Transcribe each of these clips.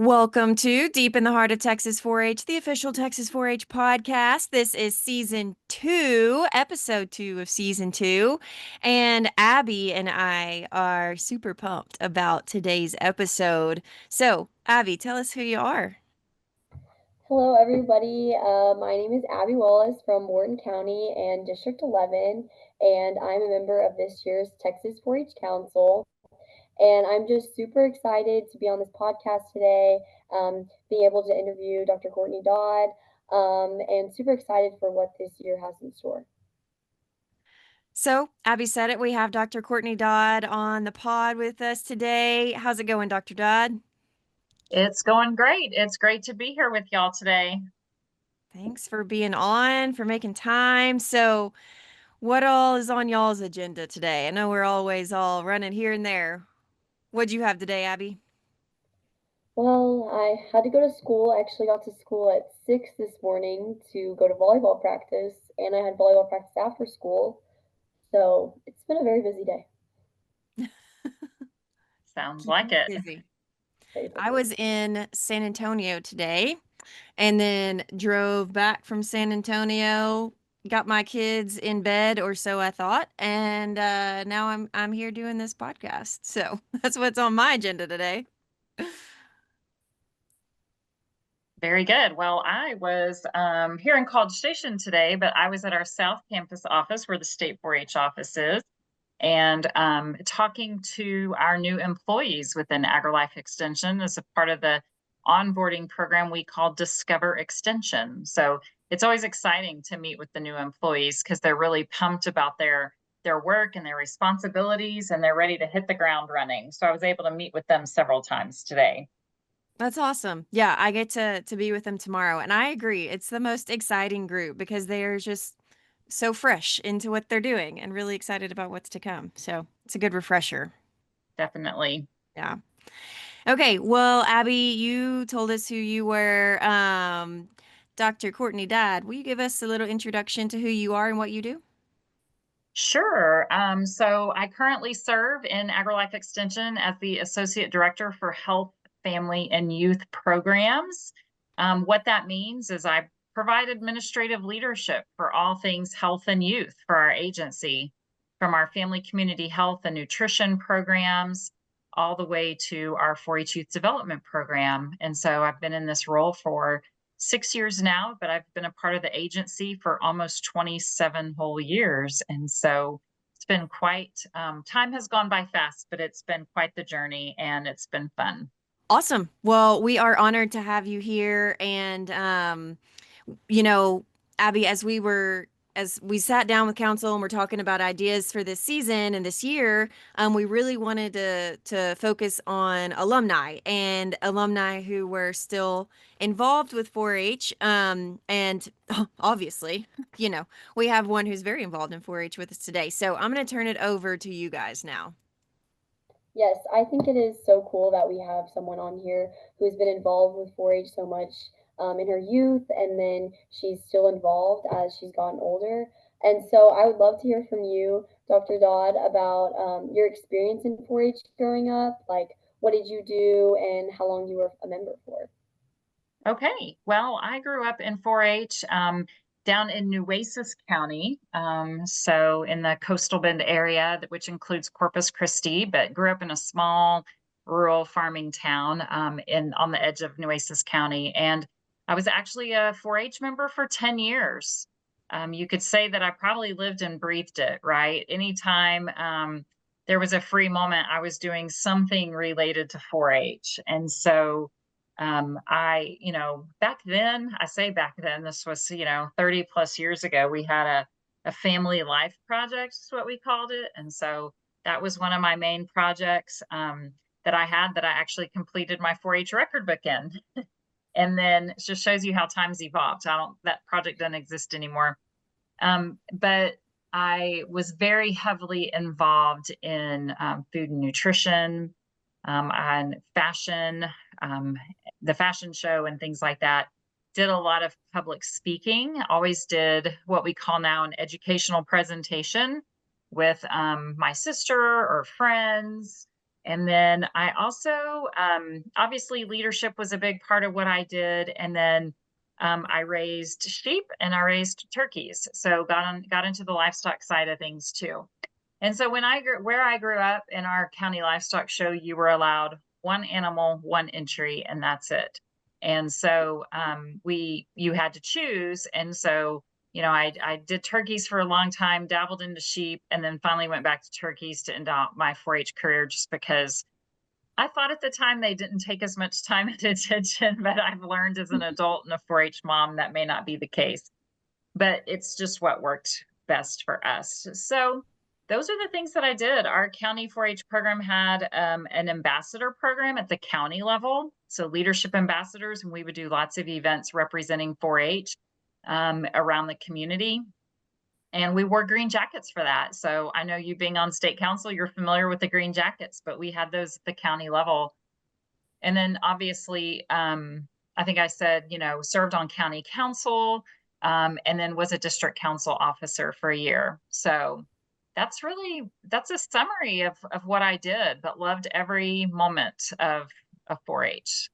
Welcome to Deep in the Heart of Texas 4-H, the official Texas 4-H podcast. This is season 2, episode 2 of season 2. And Abby and I are super pumped about today's episode. So, Abby, tell us who you are. Hello, everybody. My name is Abby Wallis from Morton County and District 11, and I'm a member of this year's Texas 4-H Council. And I'm just super excited to be on this podcast today, being able to interview Dr. Courtney Dodd, and super excited for what this year has in store. So, Abby said it. We have Dr. Courtney Dodd on the pod with us today. How's it going, Dr. Dodd? It's going great. It's great to be here with y'all today. Thanks for being on, for making time. So, what all is on y'all's agenda today? I know we're always all running here and there. What'd you have today, Abby? Well, I had to go to school. I actually got to school at 6 this morning to go to volleyball practice, and I had volleyball practice after school. So it's been a very busy day. Sounds like it. Busy. I was in San Antonio today and then drove back from San Antonio, got my kids in bed, or so I thought, and now I'm here doing this podcast. So that's what's on my agenda today. Very good. Well, I was here in College Station today, but I was at our South Campus office where the State 4-H office is, and talking to our new employees within AgriLife Extension as a part of the onboarding program we call Discover Extension. So it's always exciting to meet with the new employees because they're really pumped about their work and their responsibilities, and they're ready to hit the ground running. So I was able to meet with them several times today. That's awesome. Yeah, I get to be with them tomorrow, and I agree. It's the most exciting group because they're just so fresh into what they're doing and really excited about what's to come. So it's a good refresher. Definitely. Yeah. Okay. Well, Abby, you told us who you were. Dr. Courtney Dodd. Will you give us a little introduction to who you are and what you do? Sure. So I currently serve in AgriLife Extension as the Associate Director for Health, Family, and Youth Programs. What that means is I provide administrative leadership for all things health and youth for our agency, from our family community health and nutrition programs all the way to our 4-H Youth Development Program. And so I've been in this role for 6 years now, but I've been a part of the agency for almost 27 whole years. And so it's been quite, time has gone by fast, but it's been quite the journey and it's been fun. Awesome. Well, we are honored to have you here. And, you know, Abby, as we sat down with council and we're talking about ideas for this season and this year, we really wanted to focus on alumni and alumni who were still involved with 4-H. And obviously, we have one who's very involved in 4-H with us today. So I'm going to turn it over to you guys now. Yes, I think it is so cool that we have someone on here who's been involved with 4-H so much in her youth, and then she's still involved as she's gotten older. And so I would love to hear from you, Dr. Dodd, about your experience in 4-H growing up. Like, what did you do and how long you were a member for? Okay. Well, I grew up in 4-H down in Nueces County. So in the Coastal Bend area, which includes Corpus Christi, but grew up in a small rural farming town on the edge of Nueces County. And I was actually a 4-H member for 10 years. You could say that I probably lived and breathed it, right? Anytime there was a free moment, I was doing something related to 4-H. And so back then, I say back then, this was, 30 plus years ago, we had a family life project, is what we called it. And so that was one of my main projects that I had that I actually completed my 4-H record book in. And then it just shows you how times evolved. That project doesn't exist anymore. But I was very heavily involved in food and nutrition, and fashion, the fashion show and things like that. Did a lot of public speaking, always did what we call now an educational presentation with my sister or friends. And then I also, obviously, leadership was a big part of what I did. And then I raised sheep and I raised turkeys. So got into the livestock side of things too. And so where I grew up in our county livestock show, you were allowed one animal, one entry, and that's it. And so you had to choose. And so, I did turkeys for a long time, dabbled into sheep, and then finally went back to turkeys to end out my 4-H career just because I thought at the time they didn't take as much time and attention, but I've learned as an adult and a 4-H mom that may not be the case. But it's just what worked best for us. So those are the things that I did. Our county 4-H program had an ambassador program at the county level. So leadership ambassadors, and we would do lots of events representing 4-H around the community. And we wore green jackets for that. So I know you being on state council, you're familiar with the green jackets, but we had those at the county level. And then obviously, I think I said, served on county council, and then was a district council officer for a year. So that's a summary of what I did, but loved every moment of 4-H.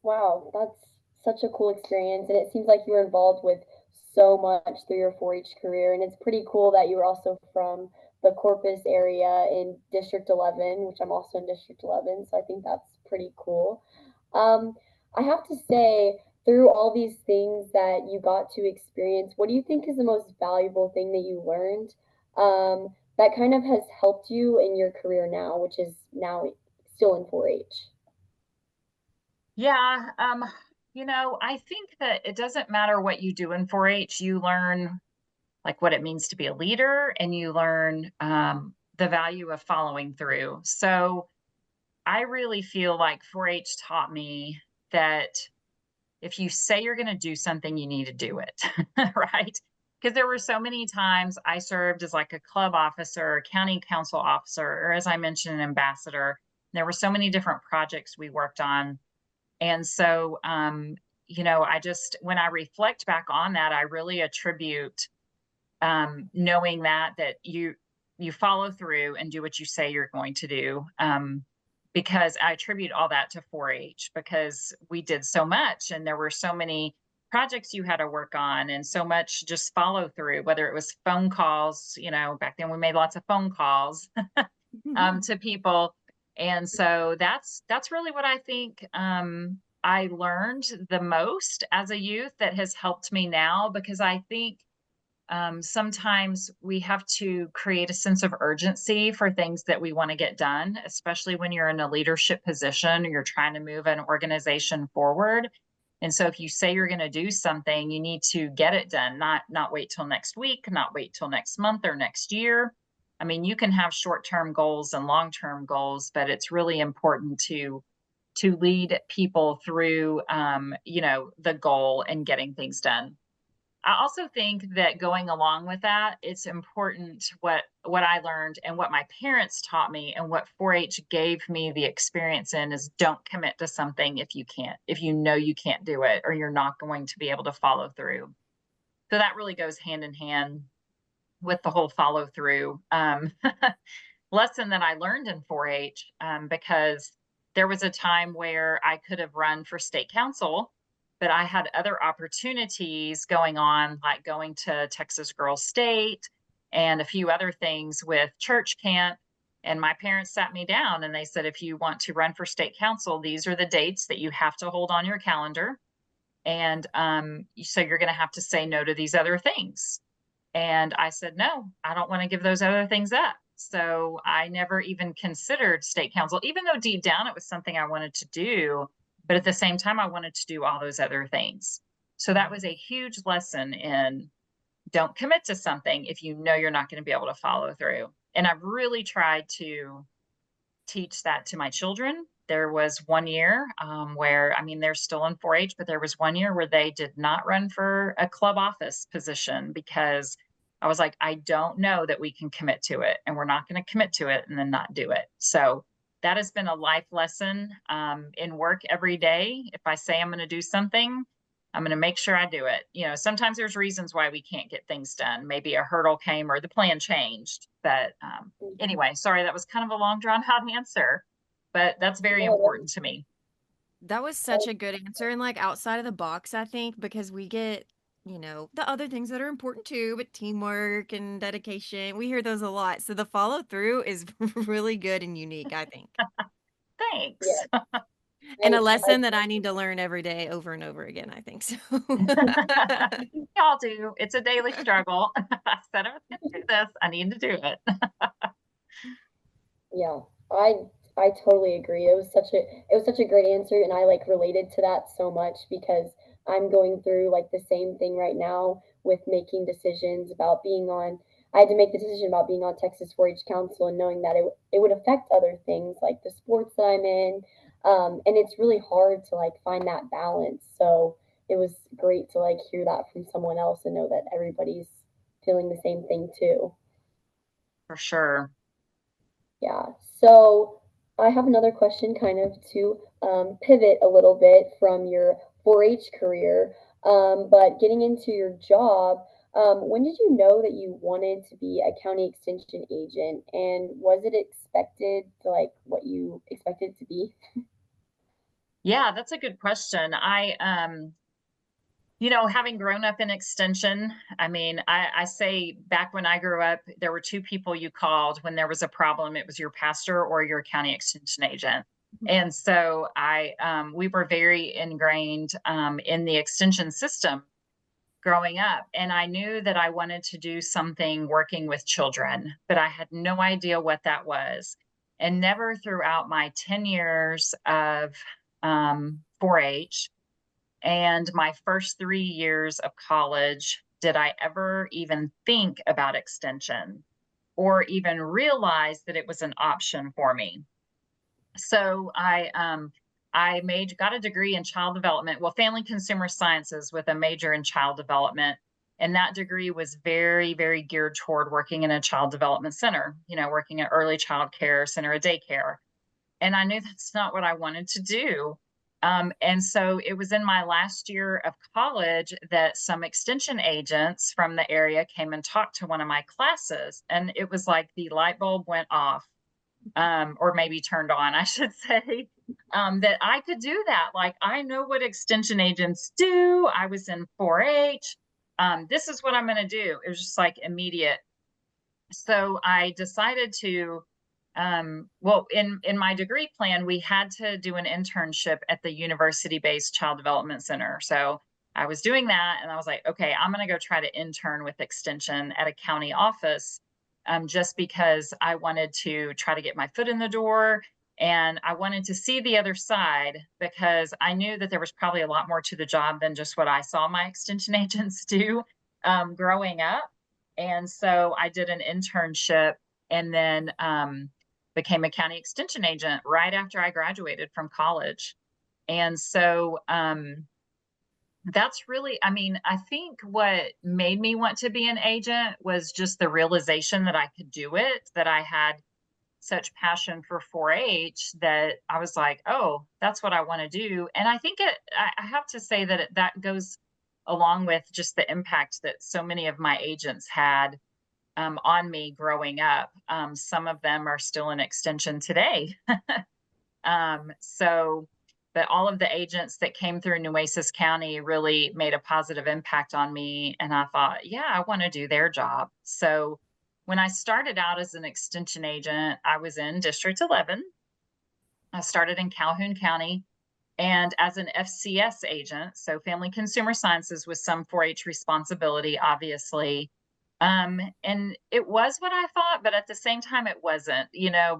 Wow, that's such a cool experience. And it seems like you were involved with so much through your 4 H career. And it's pretty cool that you were also from the Corpus area in District 11, which I'm also in District 11. So I think that's pretty cool. Um, I have to say, through all these things that you got to experience, what do you think is the most valuable thing that you learned that kind of has helped you in your career now, which is now still in 4 H? Yeah, I think that it doesn't matter what you do in 4-H, you learn like what it means to be a leader and you learn the value of following through. So I really feel like 4-H taught me that if you say you're going to do something, you need to do it, right? Because there were so many times I served as like a club officer, county council officer, or as I mentioned, an ambassador. There were so many different projects we worked on. And so, when I reflect back on that, I really attribute knowing that you follow through and do what you say you're going to do. Because I attribute all that to 4-H because we did so much and there were so many projects you had to work on and so much just follow through, whether it was phone calls, back then we made lots of phone calls to people. And so that's really what I think I learned the most as a youth that has helped me now because I think sometimes we have to create a sense of urgency for things that we want to get done, especially when you're in a leadership position or you're trying to move an organization forward. And so if you say you're going to do something, you need to get it done, not wait till next week, not wait till next month or next year. I mean, you can have short-term goals and long-term goals, but it's really important to lead people through the goal and getting things done. I also think that going along with that, it's important what I learned and what my parents taught me and what 4-H gave me the experience in is don't commit to something if you know you can't do it or you're not going to be able to follow through. So that really goes hand in hand with the whole follow through lesson that I learned in 4-H because there was a time where I could have run for state council, but I had other opportunities going on, like going to Texas Girls State and a few other things with church camp. And my parents sat me down and they said, if you want to run for state council, these are the dates that you have to hold on your calendar. And so you're going to have to say no to these other things. And I said, no, I don't want to give those other things up. So I never even considered state council, even though deep down it was something I wanted to do. But at the same time, I wanted to do all those other things. So that was a huge lesson in don't commit to something if you know you're not going to be able to follow through. And I've really tried to teach that to my children. There was one year where, I mean, they're still in 4 H, but there was one year where they did not run for a club office position because I was like, I don't know that we can commit to it and we're not going to commit to it and then not do it. So that has been a life lesson in work every day. If I say I'm going to do something, I'm going to make sure I do it. Sometimes there's reasons why we can't get things done. Maybe a hurdle came or the plan changed. But anyway, sorry, that was kind of a long drawn out answer, but that's very No, important to me. That was such a good answer and like outside of the box, I think, because we get, the other things that are important too, but teamwork and dedication, we hear those a lot. So the follow through is really good and unique, I think. yeah, Thanks. And a I lesson that I need to learn every day over and over again, I think so. Y'all do. It's a daily struggle. I said I was going to do this. I need to do it. Yeah, I totally agree. It was such a great answer, and I like related to that so much because I'm going through like the same thing right now with making decisions about being on. I had to make the decision about being on Texas 4-H Council and knowing that it would affect other things like the sports that I'm in, and it's really hard to like find that balance. So it was great to like hear that from someone else and know that everybody's feeling the same thing too. For sure. Yeah. So I have another question kind of to pivot a little bit from your 4-H career, but getting into your job, when did you know that you wanted to be a county extension agent, and was it expected to like what you expected it to be? Yeah, that's a good question. Having grown up in extension, I mean, I say back when I grew up, there were two people you called when there was a problem. It was your pastor or your county extension agent. And so we were very ingrained in the extension system growing up. And I knew that I wanted to do something working with children, but I had no idea what that was. And never throughout my 10 years of 4-H and my first 3 years of college did I ever even think about extension or even realize that it was an option for me. So I got a degree in child development, well, family consumer sciences with a major in child development. And that degree was very, very geared toward working in a child development center, working at early child care center, a daycare. And I knew that's not what I wanted to do. And so it was in my last year of college that some extension agents from the area came and talked to one of my classes. And it was like the light bulb went off, or maybe turned on, I should say, that I could do that. Like, I know what extension agents do. I was in 4-H. This is what I'm going to do. It was just like immediate. So I decided to, well, in my degree plan, we had to do an internship at the university-based child development center. So I was doing that, and I was like, okay, I'm going to go try to intern with extension at a county office, just because I wanted to try to get my foot in the door. And I wanted to see the other side because I knew that there was probably a lot more to the job than just what I saw my extension agents do growing up. And so I did an internship and then became a county extension agent right after I graduated from college. And so that's really, I mean, I think what made me want to be an agent was just the realization that I could do it, that I had such passion for 4-H that I was like, oh, that's what I want to do. And I think I have to say that that goes along with just the impact that so many of my agents had on me growing up. Some of them are still in extension today. So, but all of the agents that came through Nueces County really made a positive impact on me. And I thought, yeah, I want to do their job. So when I started out as an extension agent, I was in District 11. I started in Calhoun County and as an FCS agent, so Family Consumer Sciences with some 4-H responsibility, obviously. And it was what I thought, but at the same time, it wasn't,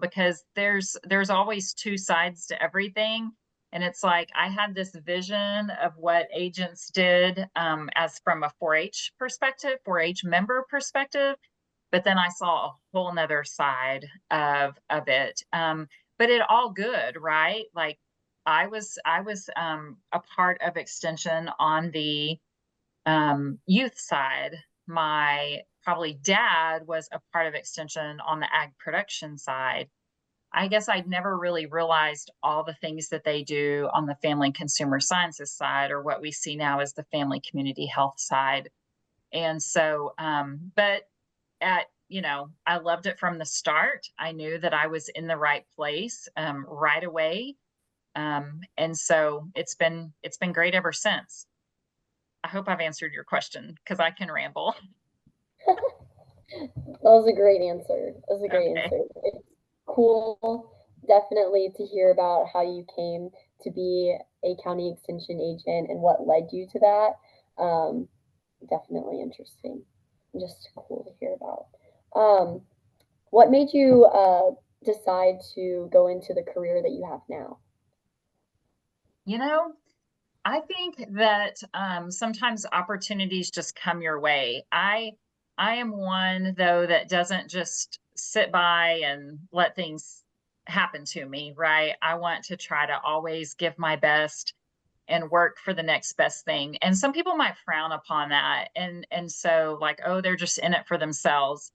because there's always two sides to everything. And it's like I had this vision of what agents did as from a 4-H perspective, 4-H member perspective, but then I saw a whole nother side of it. But it all good, right? Like I was a part of extension on the youth side. My probably dad was a part of extension on the ag production side. I guess I'd never really realized all the things that they do on the family and consumer sciences side, or what we see now as the family community health side. And so, but I loved it from the start. I knew that I was in the right place right away. And so it's been great ever since. I hope I've answered your question because I can ramble. That was a great answer. That was a great Okay. answer. It's cool, definitely, to hear about how you came to be a county extension agent and what led you to that. Definitely interesting. Just cool to hear about. Um, what made you decide to go into the career that you have now? You know, I think that sometimes opportunities just come your way. I am one though that doesn't just sit by and let things happen to me, right? I want to try to always give my best and work for the next best thing. And some people might frown upon that, and so like, oh, they're just in it for themselves.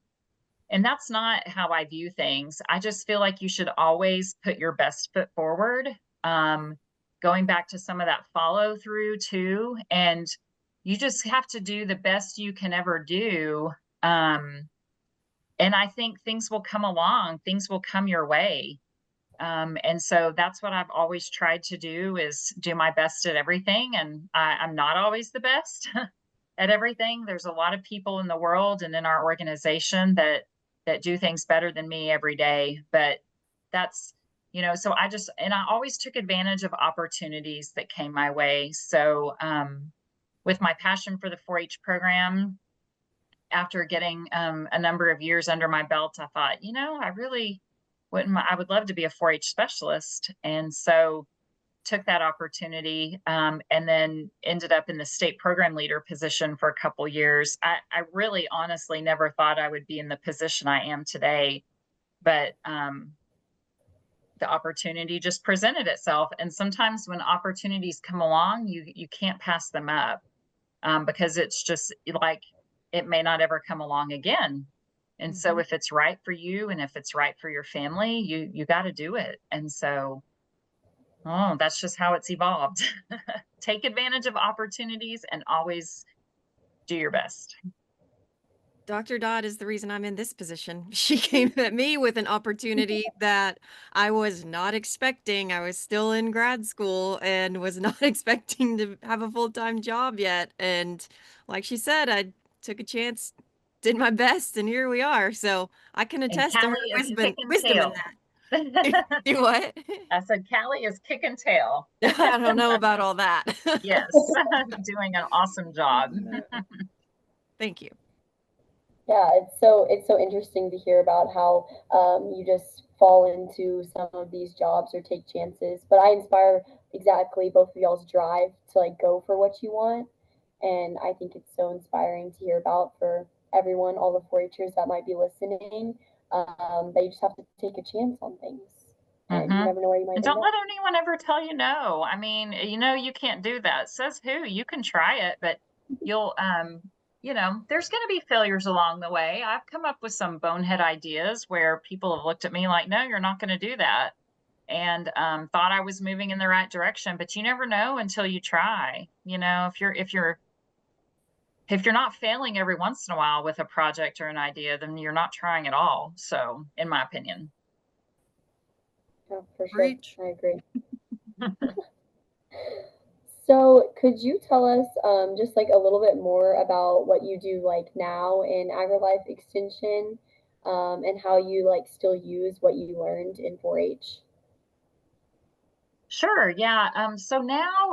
And that's not how I view things. I just feel like you should always put your best foot forward. Um, Going back to some of that follow through too. And you just have to do the best you can ever do. Um, and I think things will come along, things will come your way. And so that's what I've always tried to do, is do my best at everything. And I'm not always the best at everything. There's a lot of people in the world and in our organization that do things better than me every day. But that's, so I always took advantage of opportunities that came my way. So with my passion for the 4-H program, after getting a number of years under my belt, I thought, I really I would love to be a 4-H specialist. And so took that opportunity, and then ended up in the state program leader position for a couple years. I really honestly never thought I would be in the position I am today, but the opportunity just presented itself. And sometimes when opportunities come along, you can't pass them up, because it's just like it may not ever come along again. And so Mhm. if it's right for you and if it's right for your family, you got to do it. And so, oh, that's just how it's evolved. Take advantage of opportunities and always do your best. Dr. Dodd is the reason I'm in this position. She came at me with an opportunity that I was not expecting. I was still in grad school and was not expecting to have a full-time job yet. And like she said, I took a chance, did my best, and here we are. So I can And attest to her Callie is kicking wisdom in tail. that. I Do what? said Callie is kicking tail. I don't know about all that. Yes, doing an awesome job. Thank you. Yeah, it's so interesting to hear about how you just fall into some of these jobs or take chances. But I inspire exactly both of y'all's drive to like go for what you want, and I think it's so inspiring to hear about for everyone, all the 4-Hers that might be listening. That you just have to take a chance on things, and you Hmm. never know where you And might end don't up. let anyone ever tell you no. I mean, you can't do that. Says who? You can try it, but you'll, there's going to be failures along the way. I've come up with some bonehead ideas where people have looked at me like, no, you're not going to do that. And thought I was moving in the right direction, but you never know until you try. If you're not failing every once in a while with a project or an idea, then you're not trying at all. So, in my opinion. Yeah, for sure, Preach. I agree. So, could you tell us just like a little bit more about what you do like now in AgriLife Extension, and how you like still use what you learned in 4-H? Sure. Yeah. So now,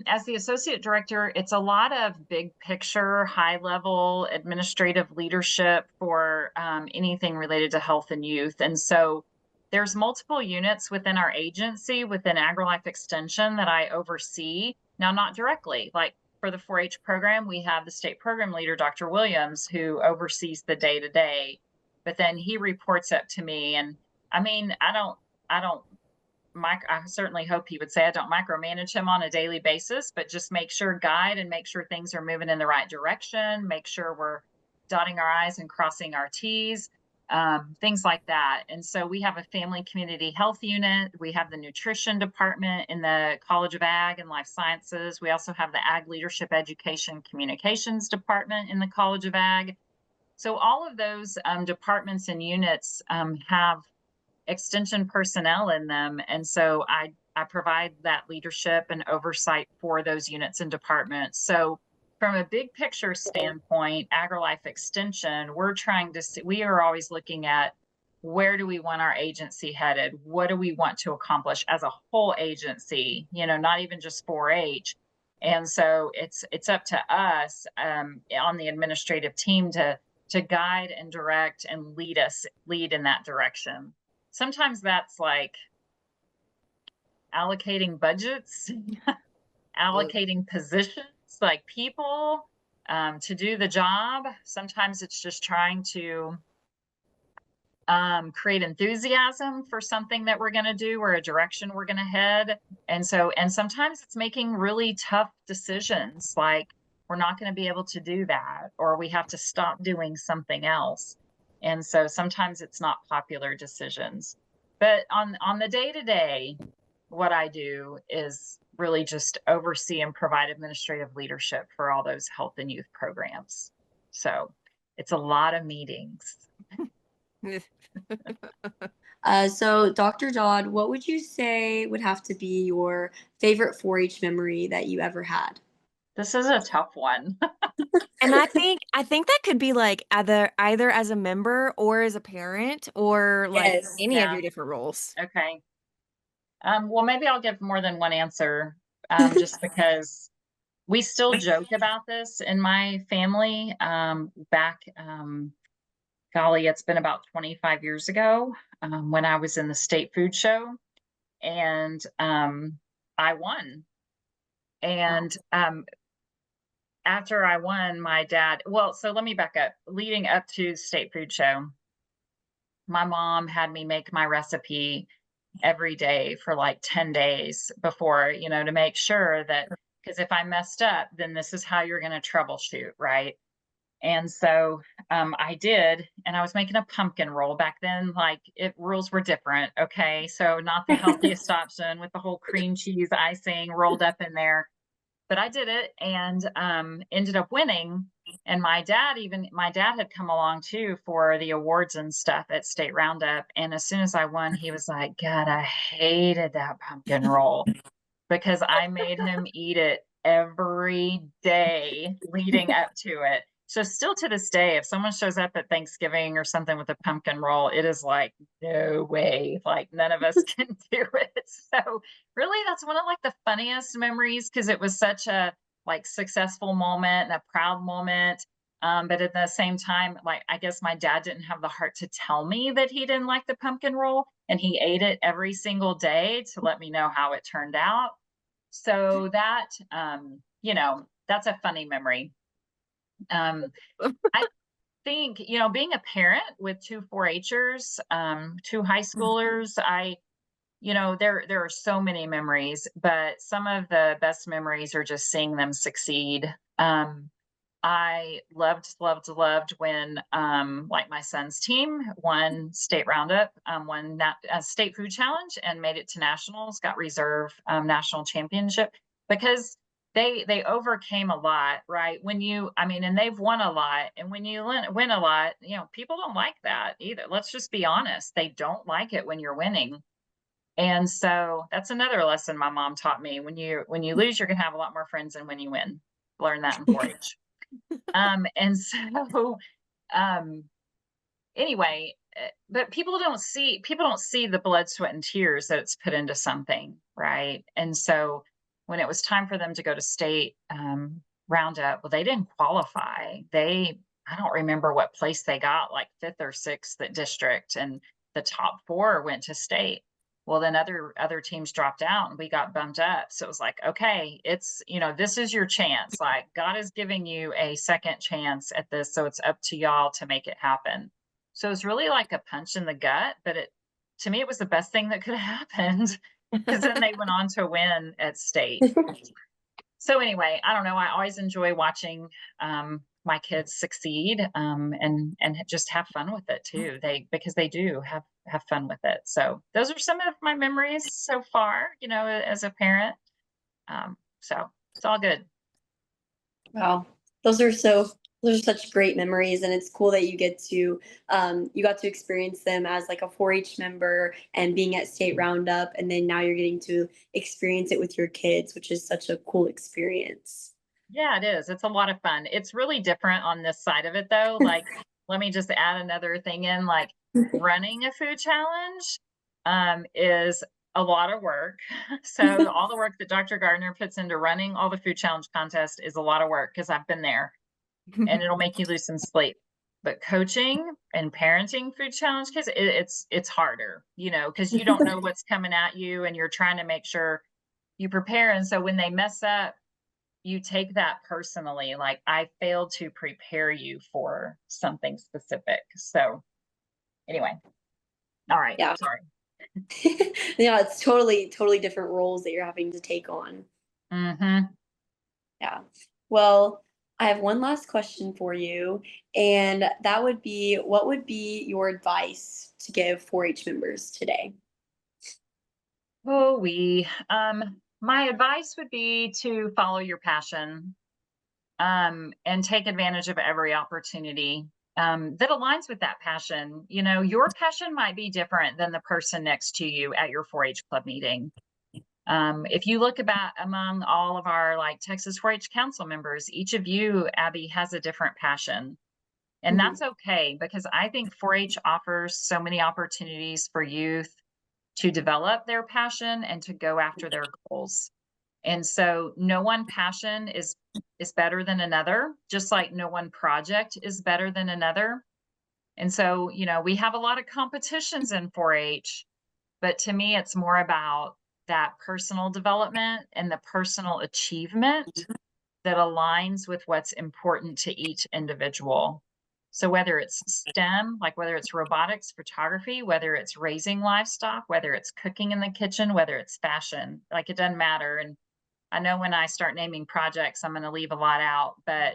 as the associate director, it's a lot of big picture, high level administrative leadership for anything related to health and youth. And so there's multiple units within our agency, within AgriLife Extension, that I oversee. Now, not directly, like for the 4-H program, we have the state program leader, Dr. Williams, who oversees the day to day, but then he reports up to me. And I mean, I don't I certainly hope he would say I don't micromanage him on a daily basis, but just make sure guide and make sure things are moving in the right direction, make sure we're dotting our I's and crossing our T's. things like that. And so we have a family community health unit. We have the nutrition department in the College of Ag and Life Sciences. We also have the Ag Leadership Education Communications department in the College of Ag. So all of those departments and units have extension personnel in them. And so I provide that leadership and oversight for those units and departments. So from a big picture standpoint, AgriLife Extension, we're trying to see, we are always looking at where do we want our agency headed? What do we want to accomplish as a whole agency, you know, not even just 4-H. And so it's up to us on the administrative team to guide and direct and lead in that direction. Sometimes that's like allocating budgets, allocating positions, like people to do the job. Sometimes it's just trying to create enthusiasm for something that we're going to do or a direction we're going to head. And sometimes it's making really tough decisions, like we're not going to be able to do that, or we have to stop doing something else. And so sometimes it's not popular decisions. But on the day-to-day, what I do is really just oversee and provide administrative leadership for all those health and youth programs. So it's a lot of meetings. So Dr. Dodd, what would you say would have to be your favorite 4-H memory that you ever had? This is a tough one. And I think that could be like either as a member or as a parent or like Yes. any of Yeah. your different roles. Okay. Well, maybe I'll give more than one answer, just because we still joke about this in my family. Back, golly, it's been about 25 years ago, when I was in the state food show, and I won. And after I won, my dad, well, so let me back up. Leading up to state food show, my mom had me make my recipe every day for like 10 days before, you know, to make sure that, because if I messed up, then this is how you're going to troubleshoot, right? And so I did, and I was making a pumpkin roll back then. Like rules were different. Okay. So not the healthiest option with the whole cream cheese icing rolled up in there, but I did it and ended up winning. And my dad had come along too for the awards and stuff at State Roundup. And as soon as I won, he was like, God, I hated that pumpkin roll because I made him eat it every day leading up to it. So still to this day, if someone shows up at Thanksgiving or something with a pumpkin roll, it is like, no way, like none of us can do it. So really that's one of like the funniest memories because it was such a like successful moment and a proud moment. But at the same time, like I guess my dad didn't have the heart to tell me that he didn't like the pumpkin roll, and he ate it every single day to let me know how it turned out. So that, you know, that's a funny memory. I think, you know, being a parent with two 4-Hers, two high schoolers, you know, there are so many memories, but some of the best memories are just seeing them succeed. I loved when like my son's team won state roundup, won that state food challenge and made it to nationals, got reserve national championship, because they overcame a lot, right? And they've won a lot, and when you win a lot, you know, people don't like that either. Let's just be honest, they don't like it when you're winning. And so that's another lesson my mom taught me. When you lose, you're gonna have a lot more friends than when you win. Learn that in 4-H. And so, anyway, but people don't see the blood, sweat, and tears that it's put into something, right? And so when it was time for them to go to state roundup, well, they didn't qualify. I don't remember what place they got, like 5th or 6th at district, and the top 4 went to state. Well, then other teams dropped out and we got bumped up. So it was like, okay, it's, you know, this is your chance. Like God is giving you a second chance at this. So it's up to y'all to make it happen. So it's really like a punch in the gut, but to me, it was the best thing that could have happened because then they went on to win at state. So anyway, I don't know. I always enjoy watching my kids succeed, and just have fun with it too. Because they do have fun with it. So those are some of my memories so far, as a parent. So it's all good. Wow. Those are such great memories, and it's cool that you got to experience them as like a 4-H member and being at state roundup, and then now you're getting to experience it with your kids, which is such a cool experience. Yeah, it is. It's a lot of fun. It's really different on this side of it though. Like, let me just add another thing in, like running a food challenge, is a lot of work. So all the work that Dr. Gardner puts into running all the food challenge contest is a lot of work because I've been there, and it'll make you lose some sleep. But coaching and parenting food challenge kids, it's harder, because you don't know what's coming at you, and you're trying to make sure you prepare. And so when they mess up, you take that personally, like, I failed to prepare you for something specific. So anyway, all right, Yeah. sorry. Yeah, it's totally different roles that you're having to take on. Mm-hmm. Yeah. Well, I have one last question for you, and that would be, what would be your advice to give 4-H members today? Oh, my advice would be to follow your passion, and take advantage of every opportunity, that aligns with that passion. Your passion might be different than the person next to you at your 4-H club meeting. If you look about among all of our like Texas 4-H council members, each of you, Abby, has a different passion. And Mhm. that's okay, because I think 4-H offers so many opportunities for youth to develop their passion and to go after their goals. And so no one passion is better than another, just like no one project is better than another. And so, we have a lot of competitions in 4-H, but to me, it's more about that personal development and the personal achievement that aligns with what's important to each individual. So whether it's STEM, like whether it's robotics, photography, whether it's raising livestock, whether it's cooking in the kitchen, whether it's fashion, like, it doesn't matter. And I know when I start naming projects, I'm going to leave a lot out, but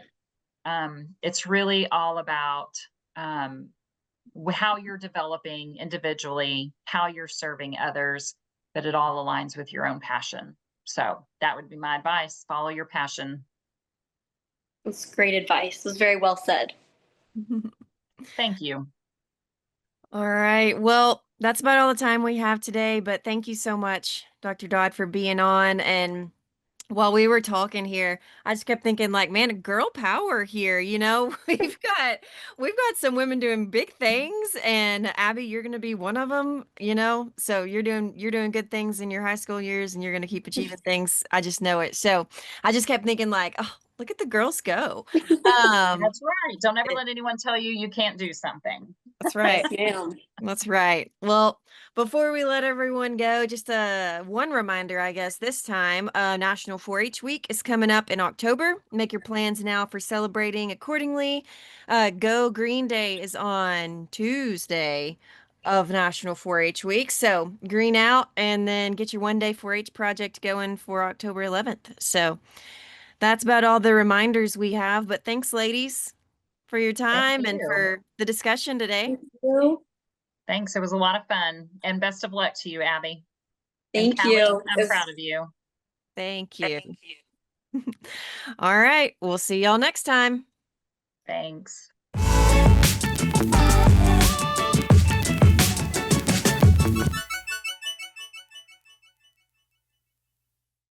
it's really all about, how you're developing individually, how you're serving others, that it all aligns with your own passion. So that would be my advice. Follow your passion. That's great advice. It was very well said. Thank you. All right. Well, that's about all the time we have today, but thank you so much, Dr. Dodd, for being on. And while we were talking here, I just kept thinking, like, man, girl power here, we've got some women doing big things, and Abby, you're going to be one of them, so you're doing good things in your high school years, and you're going to keep achieving things. I just know it. So I just kept thinking, like, oh, look at the girls go. Um, That's right. Don't ever let anyone tell you you can't do something. that's right. Yes, ma'am. That's right. Well, before we let everyone go, just one reminder, I guess, this time, National 4-H Week is coming up in October. Make your plans now for celebrating accordingly. Go Green Day is on Tuesday of National 4-H Week. So green out and then get your one-day 4-H project going for October 11th. So that's about all the reminders we have. But thanks, ladies, for your Thank time and you. for the discussion today. Thank you. Thanks. It was a lot of fun, and best of luck to you, Abby. And Thank Callie, you. I'm proud of you. Thank you. All right. We'll see y'all next time. Thanks.